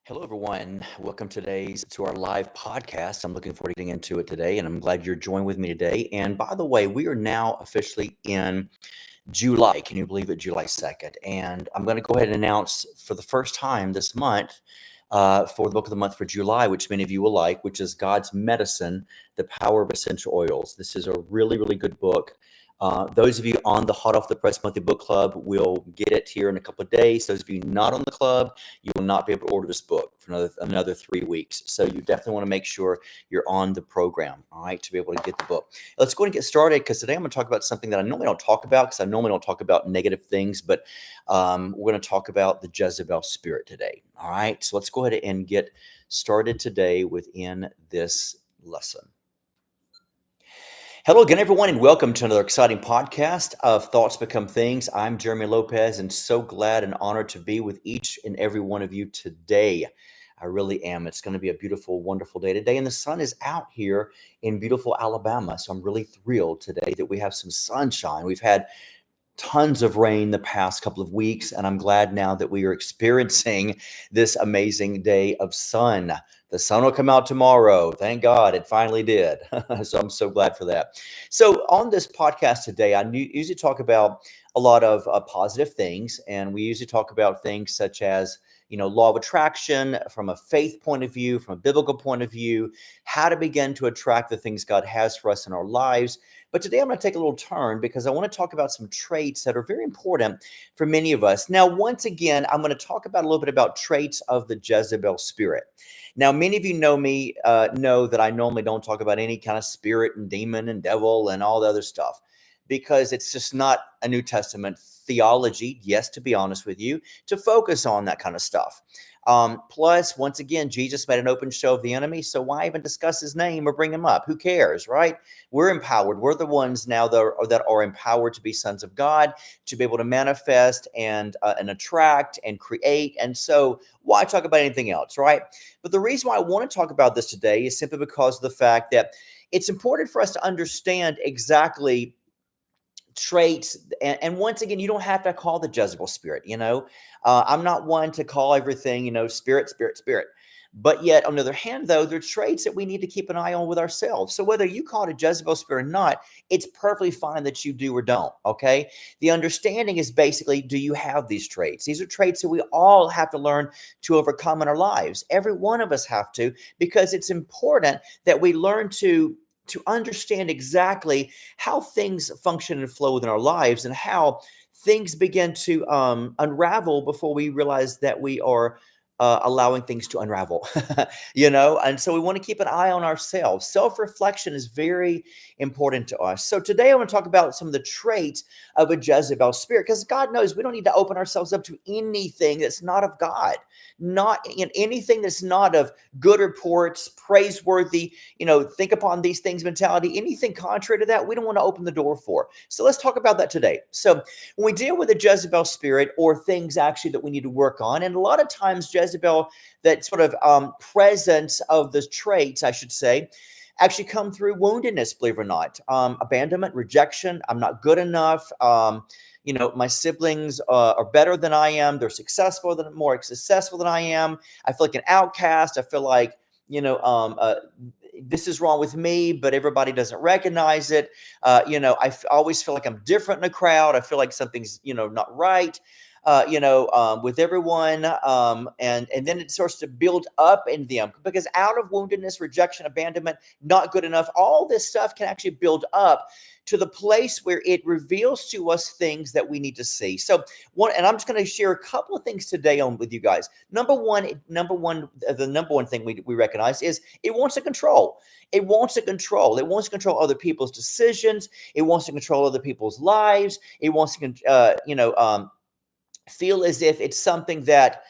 Hello, everyone. Welcome to our live podcast. I'm looking forward to getting into it today, and I'm glad you're joined with me today. And by the way, we are now officially in July. Can you believe it? July 2nd. And I'm going to go ahead and announce for the first time this month for the book of the month for July, which many of you will like, which is God's Medicine, The Power of Essential Oils. This is a really, really good book. Those of you on the Hot Off the Press Monthly Book Club will get it here in a couple of days. Those of you not on the club, you will not be able to order this book for another 3 weeks. So you definitely want to make sure you're on the program, all right, to be able to get the book. Let's go ahead and get started because today I'm going to talk about something that I normally don't talk about because I normally don't talk about negative things, but we're going to talk about the Jezebel spirit today, all right? So let's go ahead and get started today within this lesson. Hello again, everyone, and welcome to another exciting podcast of Thoughts Become Things. I'm Jeremy Lopez, and so glad and honored to be with each and every one of you today. I really am. It's going to be a beautiful, wonderful day today, and the sun is out here in beautiful Alabama, so I'm really thrilled today that we have some sunshine. We've had tons of rain the past couple of weeks, and I'm glad now that we are experiencing this amazing day of sun. The sun will come out tomorrow. Thank God it finally did. So I'm so glad for that. So on this podcast today, I usually talk about a lot of positive things, and we usually talk about things such as law of attraction from a faith point of view, from a biblical point of view, how to begin to attract the things God has for us in our lives. But today I'm going to take a little turn because I want to talk about some traits that are very important for many of us. Now, once again, I'm going to talk about a little bit about traits of the Jezebel spirit. Now, many of you know me, know that I normally don't talk about any kind of spirit and demon and devil and all the other stuff because it's just not a New Testament theology, yes, to be honest with you, to focus on that kind of stuff. Plus, once again, Jesus made an open show of the enemy, so why even discuss his name or bring him up? Who cares, right? We're empowered. We're the ones now that are empowered to be sons of God, to be able to manifest and attract and create. And so why talk about anything else, right? But the reason why I want to talk about this today is simply because of the fact that it's important for us to understand exactly traits. And once again, you don't have to call the Jezebel spirit, I'm not one to call everything, spirit, spirit, spirit. But yet, on the other hand, though, there are traits that we need to keep an eye on with ourselves. So whether you call it a Jezebel spirit or not, it's perfectly fine that you do or don't, okay? The understanding is basically, do you have these traits? These are traits that we all have to learn to overcome in our lives. Every one of us have to, because it's important that we learn to understand exactly how things function and flow within our lives and how things begin to unravel before we realize that we are allowing things to unravel, and so we want to keep an eye on ourselves. Self-reflection is very important to us. So today I want to talk about some of the traits of a Jezebel spirit, because God knows we don't need to open ourselves up to anything that's not of God, not in anything that's not of good reports, praiseworthy, think upon these things mentality. Anything contrary to that, we don't want to open the door for. So let's talk about that today. So when we deal with a Jezebel spirit, or things actually that we need to work on, and a lot of times Jezebel, that sort of presence of the traits, I should say, actually come through woundedness, believe it or not. Abandonment, rejection, I'm not good enough. My siblings are better than I am. They're more successful than I am. I feel like an outcast. I feel like, this is wrong with me, but everybody doesn't recognize it. Always feel like I'm different in a crowd. I feel like something's, not right. With everyone. And then it starts to build up in them, because out of woundedness, rejection, abandonment, not good enough, all this stuff can actually build up to the place where it reveals to us things that we need to see. So and I'm just going to share a couple of things today with you guys. The number one thing we recognize is it wants to control. It wants to control. It wants to control other people's decisions. It wants to control other people's lives. It wants to, feel as if it's something that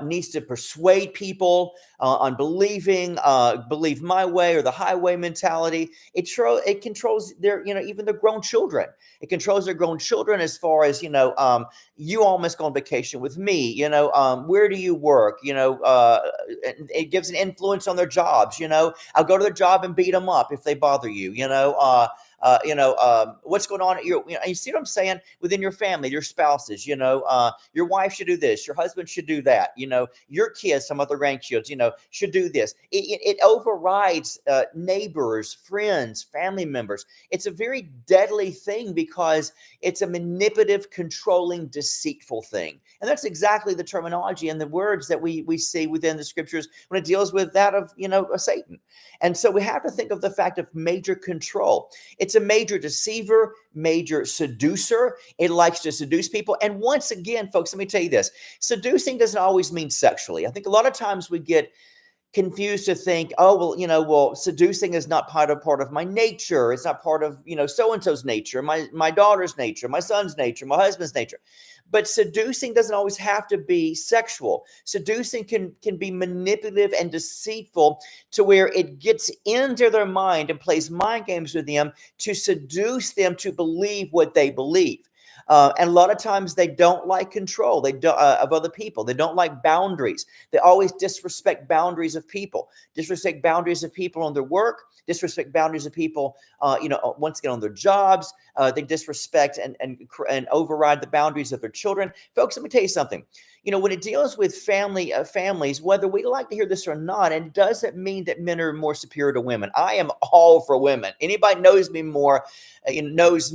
needs to persuade people on believe my way or the highway mentality. It controls their, even their grown children. It controls their grown children as far as, you all must go on vacation with me. Where do you work? It gives an influence on their jobs. I'll go to their job and beat them up if they bother you. what's going on at you see what I'm saying, within your family, your spouses, your wife should do this, your husband should do that, your kids, some other grandkids, should do this. It overrides neighbors, friends, family members. It's a very deadly thing because it's a manipulative, controlling, deceitful thing. And that's exactly the terminology and the words that we see within the scriptures when it deals with that of, Satan. And so we have to think of the fact of major control. It's a major deceiver, major seducer. It likes to seduce people. And once again, folks, let me tell you this: seducing doesn't always mean sexually. I think a lot of times we get confused to think, oh, well, seducing is not part of my nature. It's not part of, so and so's nature, my daughter's nature, my son's nature, my husband's nature. But seducing doesn't always have to be sexual. Seducing can be manipulative and deceitful to where it gets into their mind and plays mind games with them to seduce them to believe what they believe. And a lot of times they don't like control. They don't of other people. They don't like boundaries. They always disrespect boundaries of people. Disrespect boundaries of people on their work. Disrespect boundaries of people, once again on their jobs. They disrespect and override the boundaries of their children. Folks, let me tell you something. When it deals with families, whether we like to hear this or not, and it doesn't mean that men are more superior to women. I am all for women. Anybody knows me more, knows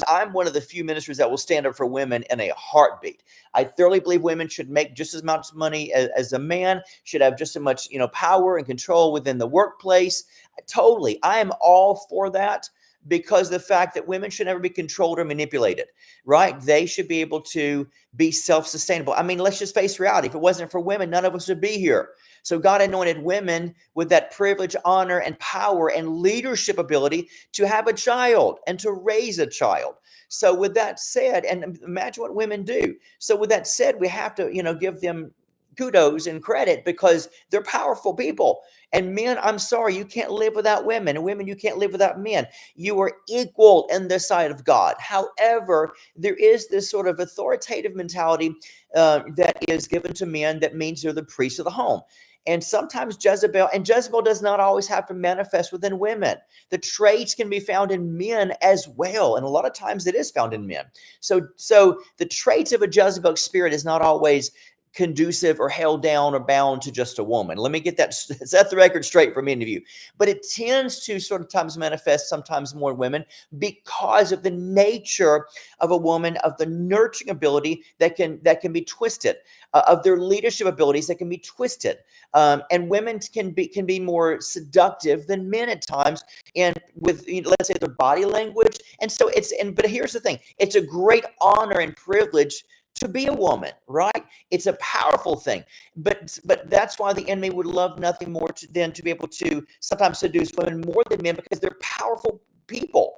I'm one of the few ministers that will stand up for women in a heartbeat. I thoroughly believe women should make just as much money as a man, should have just as much, power and control within the workplace. Totally. I am all for that, because the fact that women should never be controlled or manipulated, right? They should be able to be self-sustainable. I mean, let's just face reality. If it wasn't for women, none of us would be here. So God anointed women with that privilege, honor, and power and leadership ability to have a child and to raise a child. So with that said, and imagine what women do. So with that said, we have to, give them kudos and credit because they're powerful people. And men, I'm sorry, you can't live without women. And women, you can't live without men. You are equal in the sight of God. However, there is this sort of authoritative mentality that is given to men that means they're the priests of the home. And sometimes Jezebel does not always have to manifest within women. The traits can be found in men as well. And a lot of times it is found in men. So the traits of a Jezebel spirit is not always conducive or held down or bound to just a woman. Let me set the record straight for many of you. But it tends to sort of times manifest sometimes more women because of the nature of a woman, of the nurturing ability that can be twisted, of their leadership abilities that can be twisted. And women can be more seductive than men at times, and with let's say their body language. And so but here's the thing: it's a great honor and privilege to be a woman, right? It's a powerful thing. But that's why the enemy would love nothing more than to be able to sometimes seduce women more than men, because they're powerful people.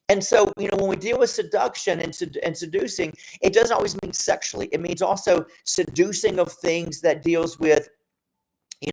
And so, when we deal with seduction and seducing, it doesn't always mean sexually. It means also seducing of things that deals with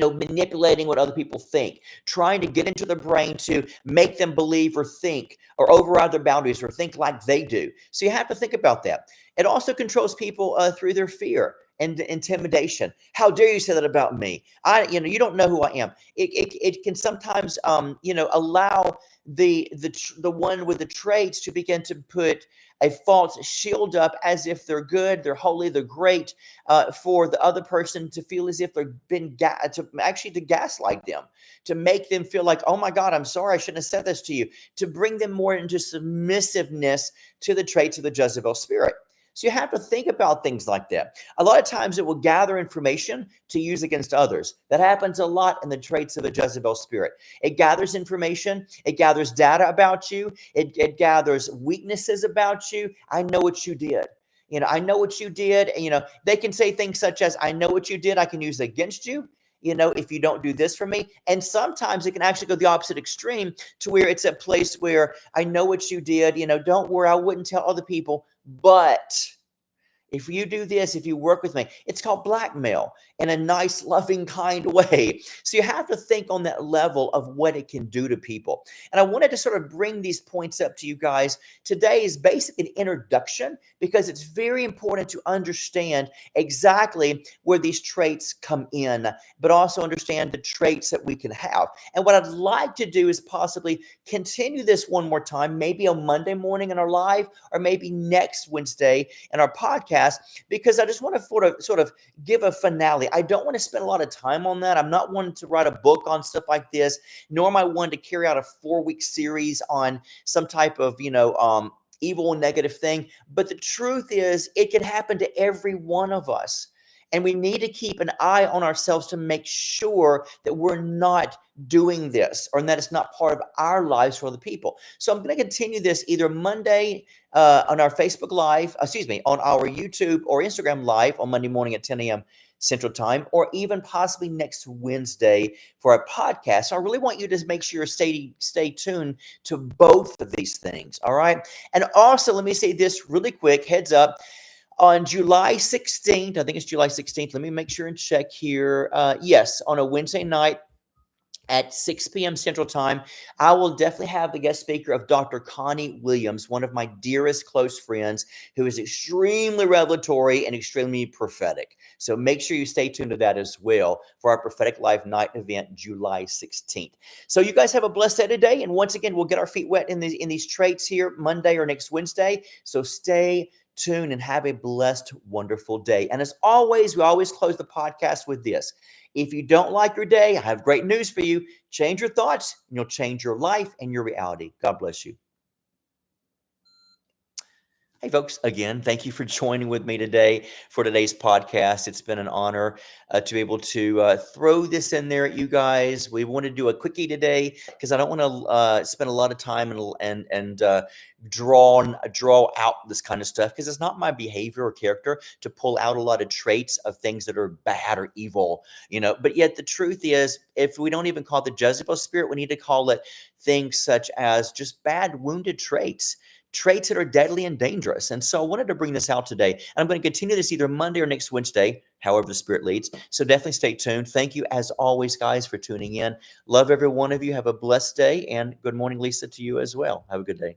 manipulating what other people think, trying to get into their brain to make them believe or think or override their boundaries or think like they do. So you have to think about that. It also controls people through their fear and intimidation. How dare you say that about me? You don't know who I am. It can sometimes, allow the one with the traits to begin to put a false shield up as if they're good, they're holy, they're great, for the other person to feel as if they've been to gaslight them, to make them feel like, oh my God, I'm sorry, I shouldn't have said this to you, to bring them more into submissiveness to the traits of the Jezebel spirit. So you have to think about things like that. A lot of times it will gather information to use against others. That happens a lot in the traits of the Jezebel spirit. It gathers information. It gathers data about you. It gathers weaknesses about you. I know what you did. I know what you did. And, they can say things such as, I know what you did. I can use it against you. If you don't do this for me. And sometimes it can actually go the opposite extreme to where it's a place where I know what you did. Don't worry, I wouldn't tell other people, but If you do this, if you work with me, it's called blackmail in a nice, loving, kind way. So you have to think on that level of what it can do to people. And I wanted to sort of bring these points up to you guys. Today is basically an introduction because it's very important to understand exactly where these traits come in, but also understand the traits that we can have. And what I'd like to do is possibly continue this one more time, maybe on Monday morning in our live, or maybe next Wednesday in our podcast, because I just want to sort of give a finale. I don't want to spend a lot of time on that. I'm not wanting to write a book on stuff like this, nor am I one to carry out a 4-week series on some type of, evil and negative thing. But the truth is, it can happen to every one of us. And we need to keep an eye on ourselves to make sure that we're not doing this or that it's not part of our lives for other people. So I'm going to continue this either Monday on our Facebook Live, on our YouTube or Instagram Live on Monday morning at 10 a.m. Central Time, or even possibly next Wednesday for our podcast. So I really want you to make sure you stay tuned to both of these things, all right? And also, let me say this really quick, heads up. On July 16th, I think it's July 16th. Let me make sure and check here. Yes, on a Wednesday night at 6 p.m. Central Time, I will definitely have the guest speaker of Dr. Connie Williams, one of my dearest close friends, who is extremely revelatory and extremely prophetic. So make sure you stay tuned to that as well for our Prophetic Live Night event, July 16th. So you guys have a blessed day today. And once again, we'll get our feet wet in these traits here Monday or next Wednesday. So stay tuned and have a blessed, wonderful day. And as always, we always close the podcast with this. If you don't like your day, I have great news for you. Change your thoughts, and you'll change your life and your reality. God bless you. Hey, folks, again, thank you for joining with me today for today's podcast. It's been an honor to be able to throw this in there at you guys. We want to do a quickie today because I don't want to spend a lot of time and draw out this kind of stuff because it's not my behavior or character to pull out a lot of traits of things that are bad or evil, But yet the truth is, if we don't even call it the Jezebel spirit, we need to call it things such as just bad, wounded traits that are deadly and dangerous. And so I wanted to bring this out today. And I'm going to continue this either Monday or next Wednesday, however the Spirit leads. So definitely stay tuned. Thank you, as always, guys, for tuning in. Love every one of you. Have a blessed day. And good morning, Lisa, to you as well. Have a good day.